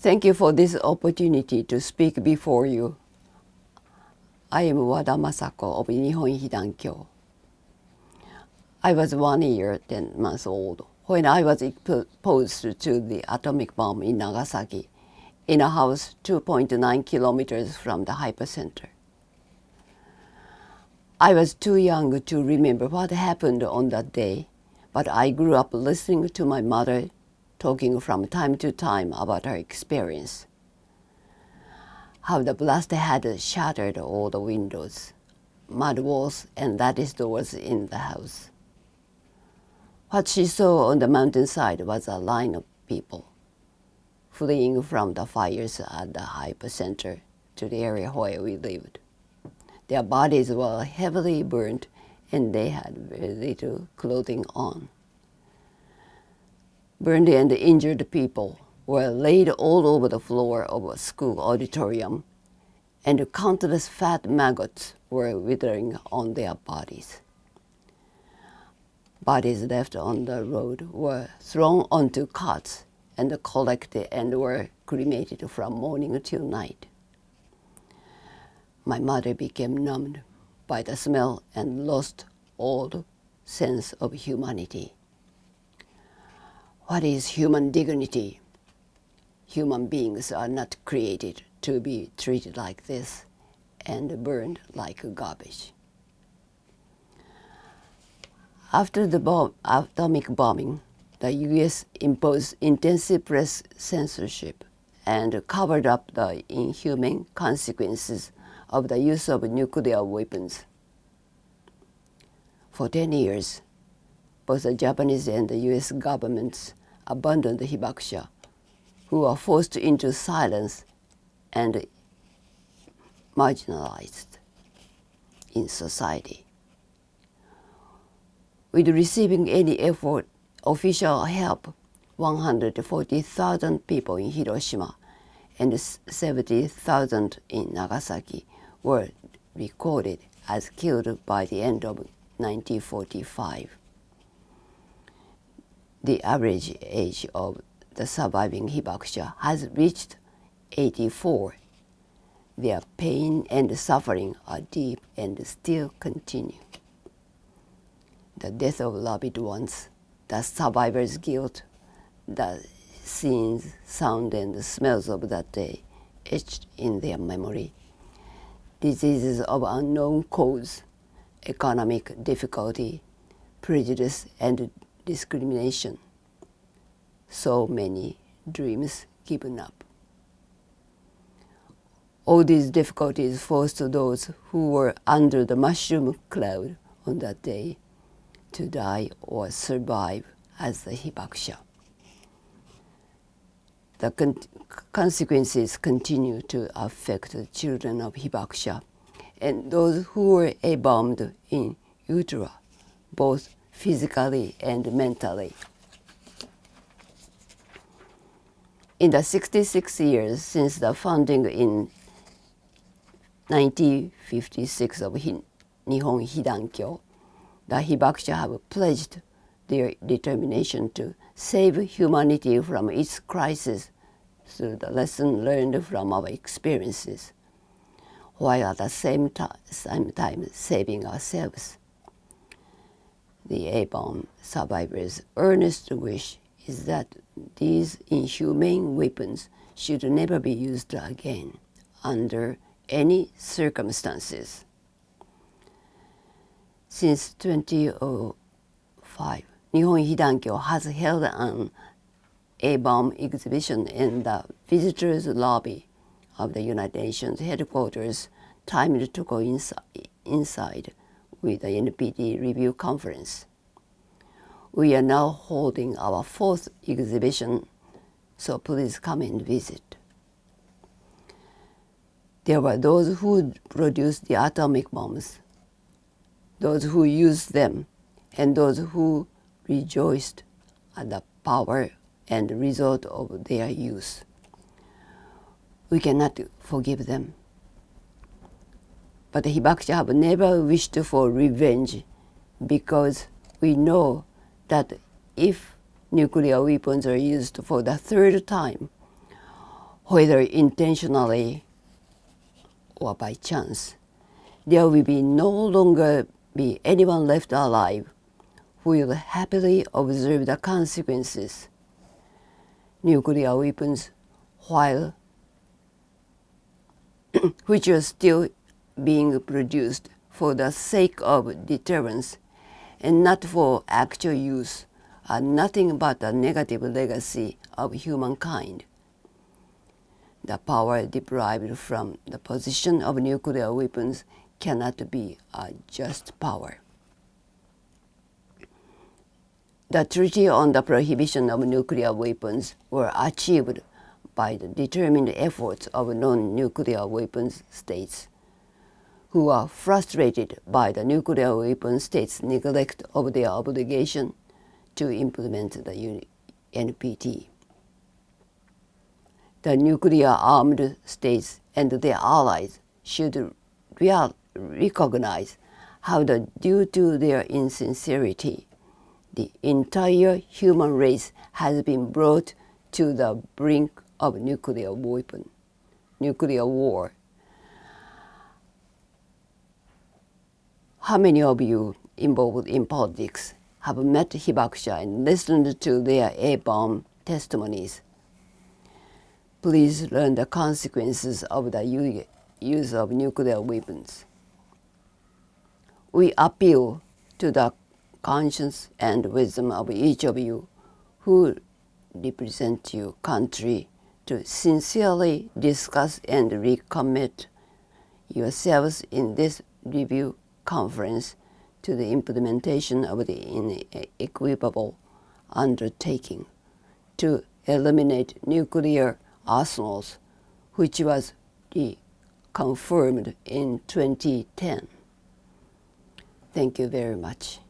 Thank you for this opportunity to speak before you. I am Wada Masako of Nihon被団協. I was 1 year, 10 months old when I was exposed to the atomic bomb in Nagasaki in a house 2.9 kilometers from the hypocenter. I was too young to remember what happened on that day, but I grew up listening to my mother talking from time to time about her experience. How the blast had shattered all the windows, mud walls, and lattice doors in the house. What she saw on the mountainside was a line of people fleeing from the fires at the hypocenter to the area where we lived. Their bodies were heavily burned and they had very little clothing on. Burned and injured people were laid all over the floor of a school auditorium, and countless fat maggots were withering on their bodies. Bodies left on the road were thrown onto carts and collected and were cremated from morning till night. My mother became numbed by the smell and lost all sense of humanity. What is human dignity? Human beings are not created to be treated like this and burned like garbage. After the atomic bombing, the U.S. imposed intensive press censorship and covered up the inhumane consequences of the use of nuclear weapons. For 10 years, both the Japanese and the U.S. governments abandoned the Hibakusha, who were forced into silence and marginalized in society. With receiving any official help, 140,000 people in Hiroshima and 70,000 in Nagasaki were recorded as killed by the end of 1945. The average age of the surviving Hibakusha has reached 84. Their pain and suffering are deep and still continue. The death of loved ones, the survivors' guilt, the scenes, sound, and smells of that day etched in their memory. Diseases of unknown cause, economic difficulty, prejudice, and discrimination. So many dreams given up. All these difficulties forced those who were under the mushroom cloud on that day to die or survive as the Hibakusha. The consequences continue to affect the children of Hibakusha and those who were A-bombed in utero, both physically and mentally. In the 66 years since the founding in 1956 of Nihon被団協, the Hibakusha have pledged their determination to save humanity from its crisis through the lesson learned from our experiences, while at the same time saving ourselves. The A-bomb survivors' earnest wish is that these inhumane weapons should never be used again under any circumstances. Since 2005, Nihon被団協 has held an A-bomb exhibition in the visitors' lobby of the United Nations headquarters, timed to coincide with the NPT Review Conference. We are now holding our 4th exhibition, so please come and visit. There were those who produced the atomic bombs, those who used them, and those who rejoiced at the power and result of their use. We cannot forgive them. But the Hibakusha have never wished for revenge because we know that if nuclear weapons are used for the 3rd time, whether intentionally or by chance, there will no longer be anyone left alive who will happily observe the consequences. Nuclear weapons, which are still being produced for the sake of deterrence and not for actual use, are nothing but a negative legacy of humankind. The power derived from the possession of nuclear weapons cannot be a just power. The Treaty on the Prohibition of Nuclear Weapons were achieved by the determined efforts of non-nuclear weapons states, who are frustrated by the nuclear weapon states' neglect of their obligation to implement the NPT. The nuclear-armed states and their allies should recognize how that due to their insincerity, the entire human race has been brought to the brink of nuclear war. How many of you involved in politics have met Hibakusha and listened to their A-bomb testimonies? Please learn the consequences of the use of nuclear weapons. We appeal to the conscience and wisdom of each of you who represent your country to sincerely discuss and recommit yourselves in this review conference to the implementation of the inequitable undertaking to eliminate nuclear arsenals, which was reconfirmed in 2010. Thank you very much.